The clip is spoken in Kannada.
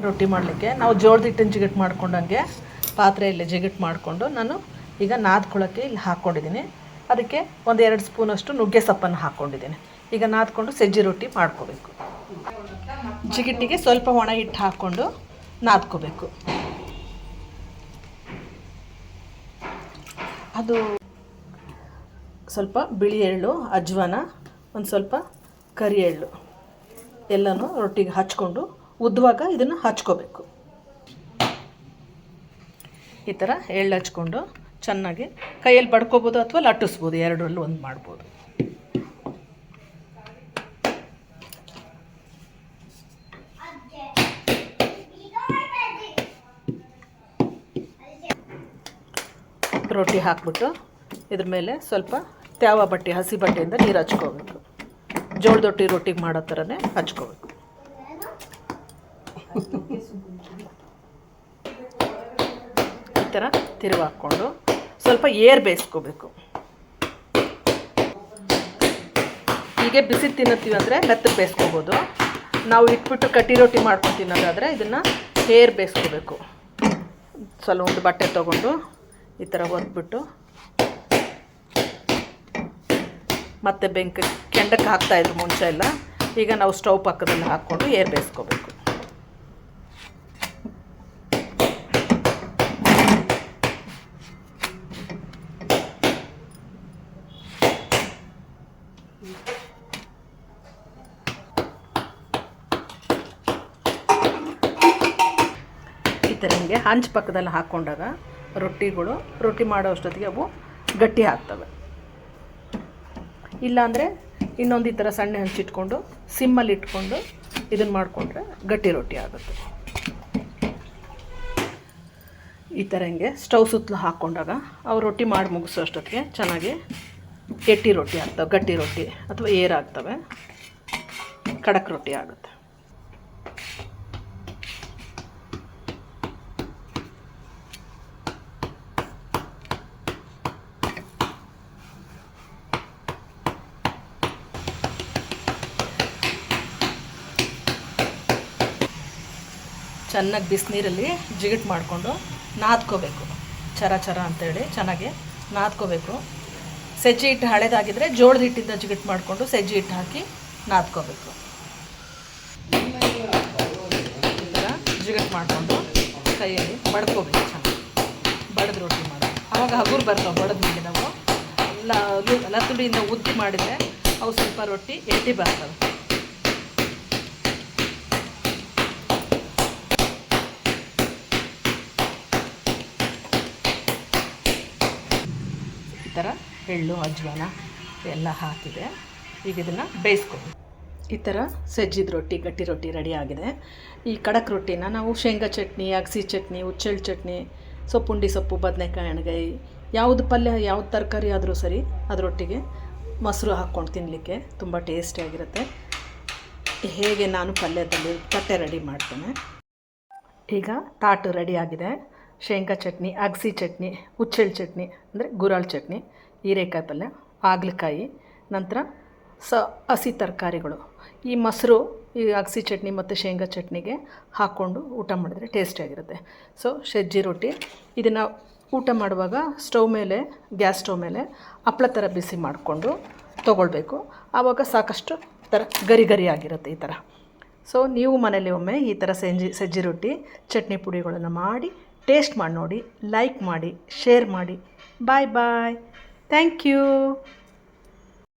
ರೊಟ್ಟಿ ಮಾಡಲಿಕ್ಕೆ ನಾವು ಜೋಳದ ಹಿಟ್ಟನ್ನು ಜಿಗಿಟ್ ಮಾಡ್ಕೊಂಡಂಗೆ ಪಾತ್ರೆಯಲ್ಲಿ ಜಿಗಿಟ್ ಮಾಡಿಕೊಂಡು ನಾನು ಈಗ ನಾದ್ಕೊಳ್ಳೋಕ್ಕೆ ಇಲ್ಲಿ ಹಾಕ್ಕೊಂಡಿದ್ದೀನಿ. ಅದಕ್ಕೆ 1-2 ಸ್ಪೂನಷ್ಟು ನುಗ್ಗೆ ಸೊಪ್ಪನ್ನು ಹಾಕ್ಕೊಂಡಿದ್ದೀನಿ. ಈಗ ನಾದ್ಕೊಂಡು ಸಜ್ಜಿ ರೊಟ್ಟಿ ಮಾಡ್ಕೋಬೇಕು. ಜಿಗಿಟ್ಟಿಗೆ ಸ್ವಲ್ಪ ಒಣ ಹಿಟ್ಟು ಹಾಕ್ಕೊಂಡು ನಾದ್ಕೋಬೇಕು. ಅದು ಸ್ವಲ್ಪ ಬಿಳಿ ಎಳ್ಳು, ಅಜ್ವಾನ, ಒಂದು ಸ್ವಲ್ಪ ಕರಿ ಎಳ್ಳು ಎಲ್ಲನೂ ರೊಟ್ಟಿಗೆ ಹಚ್ಕೊಂಡು ಉದ್ದುವಾಗ ಇದನ್ನು ಹಚ್ಕೋಬೇಕು. ಈ ಥರ ಎಳ್ಳು ಹಚ್ಕೊಂಡು ಚೆನ್ನಾಗಿ ಕೈಯಲ್ಲಿ ಬಡ್ಕೋಬೋದು ಅಥವಾ ಲಟ್ಟಿಸ್ಬೋದು, ಎರಡರಲ್ಲೂ ಒಂದು ಮಾಡ್ಬೋದು. ರೊಟ್ಟಿ ಹಾಕ್ಬಿಟ್ಟು ಇದ್ರ ಮೇಲೆ ಸ್ವಲ್ಪ ತ್ಯಾವ ಬಟ್ಟೆ, ಹಸಿ ಬಟ್ಟೆಯಿಂದ ನೀರು ಹಚ್ಕೋಬೇಕು. ಜೋಳದ ರೊಟ್ಟಿಗೆ ಮಾಡೋ ಥರನೇ ಹಚ್ಕೋಬೇಕು. ಈ ಥರ ತಿರುವು ಹಾಕ್ಕೊಂಡು ಸ್ವಲ್ಪ ಏರ್ ಬೇಯಿಸ್ಕೋಬೇಕು. ಹೀಗೆ ಬಿಸಿ ತಿನ್ನುತ್ತೀವಿ ಅಂದರೆ ಮೆತ್ತಗೆ ಬೇಯಿಸ್ಕೋಬೋದು. ನಾವು ಇಟ್ಬಿಟ್ಟು ಕಟ್ಟಿ ರೊಟ್ಟಿ ಮಾಡ್ಕೊಂಡು ತಿನ್ನೋದಾದರೆ ಇದನ್ನು ಏರ್ ಬೇಯಿಸ್ಕೋಬೇಕು. ಸ್ವಲ್ಪ ಒಂದು ಬಟ್ಟೆ ತೊಗೊಂಡು ಈ ಥರ ಒದ್ಬಿಟ್ಟು ಮತ್ತೆ ಕೆಂಡಕ್ಕೆ ಹಾಕ್ತಾಯಿದ್ರು ಮುಂಚೆ ಎಲ್ಲ. ಈಗ ನಾವು ಸ್ಟವ್ ಪಕ್ಕದಲ್ಲಿ ಹಾಕ್ಕೊಂಡು ಏರ್ ಬೇಯಿಸ್ಕೋಬೇಕು. ಈ ಥರ ಹಿಂಗೆ ಹಂಚು ಪಕ್ಕದಲ್ಲಿ ಹಾಕ್ಕೊಂಡಾಗ ರೊಟ್ಟಿ ಮಾಡೋ ಅಷ್ಟೊತ್ತಿಗೆ ಅವು ಗಟ್ಟಿ ಆಗ್ತವೆ. ಇಲ್ಲಾಂದರೆ ಇನ್ನೊಂದು ಈ ಥರ ಸಣ್ಣ ಹಂಚಿಟ್ಕೊಂಡು ಸಿಮ್ಮಲ್ಲಿ ಇಟ್ಕೊಂಡು ಇದನ್ನು ಮಾಡಿಕೊಂಡ್ರೆ ಗಟ್ಟಿ ರೊಟ್ಟಿ ಆಗುತ್ತೆ. ಈ ಥರ ಹಿಂಗೆ ಸ್ಟವ್ ಸುತ್ತಲೂ ಹಾಕ್ಕೊಂಡಾಗ ಅವು ರೊಟ್ಟಿ ಮಾಡಿ ಮುಗಿಸೋ ಅಷ್ಟೊತ್ತಿಗೆ ಚೆನ್ನಾಗಿ ಗಟ್ಟಿ ರೊಟ್ಟಿ ಆಗ್ತವೆ. ಗಟ್ಟಿ ರೊಟ್ಟಿ ಅಥವಾ ಏರಾಗ್ತವೆ, ಖಡಕ್ ರೊಟ್ಟಿ ಆಗುತ್ತೆ. ಚೆನ್ನಾಗಿ ಬಿಸಿನೀರಲ್ಲಿ ಜಿಗಿಟ್ ಮಾಡಿಕೊಂಡು ನಾದ್ಕೋಬೇಕು. ಚರ ಅಂತೇಳಿ ಚೆನ್ನಾಗಿ ನಾದ್ಕೋಬೇಕು. ಸಜ್ಜಿ ಹಿಟ್ಟು ಹಳೇದಾಗಿದ್ದರೆ ಜೋಳದ ಹಿಟ್ಟಿಂದ ಜಿಗಿಟ್ ಮಾಡಿಕೊಂಡು ಸಜ್ಜಿ ಹಿಟ್ಟು ಹಾಕಿ ನಾದ್ಕೋಬೇಕು. ಈ ಥರ ಜಿಗಿಟ್ ಮಾಡಿಕೊಂಡು ಕೈಯಲ್ಲಿ ಬಡ್ಕೋಬೇಕು. ಚೆನ್ನಾಗಿ ಬಡ್ದು ರೊಟ್ಟಿ ಮಾಡೋದು. ಆವಾಗ ಹಗುರು ಬರ್ತಾವೆ. ಬಡ್ದು ಮೇಲೆ ನಾವು ಲತ್ತುಡಿಯಿಂದ ಉದ್ದಿ ಮಾಡಿದರೆ ಅವು ಸ್ವಲ್ಪ ರೊಟ್ಟಿ ಎಟ್ಟಿ ಬರ್ತವೆ. ಈ ಥರ ಎಳ್ಳು, ಅಜ್ವಾನ ಎಲ್ಲ ಹಾಕಿದೆ. ಈಗ ಇದನ್ನು ಬೇಯಿಸ್ಕೊಂಡು ಈ ಥರ ಸಜ್ಜಿದ ರೊಟ್ಟಿ, ಗಟ್ಟಿ ರೊಟ್ಟಿ ರೆಡಿ ಆಗಿದೆ. ಈ ಖಡಕ್ ರೊಟ್ಟಿನ ನಾವು ಶೇಂಗಾ ಚಟ್ನಿ, ಅಗಸಿ ಚಟ್ನಿ, ಹುಚ್ಚೆಳ್ಳು ಚಟ್ನಿ, ಪುಂಡಿ ಸೊಪ್ಪು, ಬದನೆಕಾಯಿ ಎಣ್ಗಾಯಿ, ಯಾವುದು ಪಲ್ಯ, ಯಾವ್ದು ತರಕಾರಿ ಆದರೂ ಸರಿ ಅದರೊಟ್ಟಿಗೆ ಮೊಸರು ಹಾಕ್ಕೊಂಡು ತಿನ್ನಲಿಕ್ಕೆ ತುಂಬ ಟೇಸ್ಟಿಯಾಗಿರುತ್ತೆ. ಹೇಗೆ ನಾನು ಪಲ್ಯದಲ್ಲಿ ತಟ್ಟೆ ರೆಡಿ ಮಾಡ್ತೇನೆ. ಈಗ ತಾಟು ರೆಡಿ ಆಗಿದೆ. ಶೇಂಗಾ ಚಟ್ನಿ, ಅಗಸಿ ಚಟ್ನಿ, ಹುಚ್ಚೆಳ್ಳು ಚಟ್ನಿ ಅಂದರೆ ಗುರಾಳ್ ಚಟ್ನಿ, ಹೀರೆಕಾಯಿ ಪಲ್ಯ, ಹಾಗಲಕಾಯಿ, ನಂತರ ಹಸಿ ತರಕಾರಿಗಳು. ಈ ಮೊಸರು ಈ ಅಗಸಿ ಚಟ್ನಿ ಮತ್ತು ಶೇಂಗಾ ಚಟ್ನಿಗೆ ಹಾಕ್ಕೊಂಡು ಊಟ ಮಾಡಿದ್ರೆ ಟೇಸ್ಟಿಯಾಗಿರುತ್ತೆ. ಸಜ್ಜಿ ರೊಟ್ಟಿ ಇದನ್ನು ಊಟ ಮಾಡುವಾಗ ಗ್ಯಾಸ್ ಸ್ಟವ್ ಮೇಲೆ ಹಪ್ಪಳ ಥರ ಬಿಸಿ ಮಾಡಿಕೊಂಡು ತೊಗೊಳ್ಬೇಕು. ಆವಾಗ ಸಾಕಷ್ಟು ಥರ ಗರಿ ಆಗಿರುತ್ತೆ ಈ ಥರ. ನೀವು ಮನೇಲಿ ಒಮ್ಮೆ ಈ ಥರ ಸಜ್ಜಿ ರೊಟ್ಟಿ ಚಟ್ನಿ ಪುಡಿಗಳನ್ನು ಮಾಡಿ ಟೇಸ್ಟ್ ಮಾಡಿ ನೋಡಿ. ಲೈಕ್ ಮಾಡಿ, ಶೇರ್ ಮಾಡಿ. ಬಾಯ್. Thank you.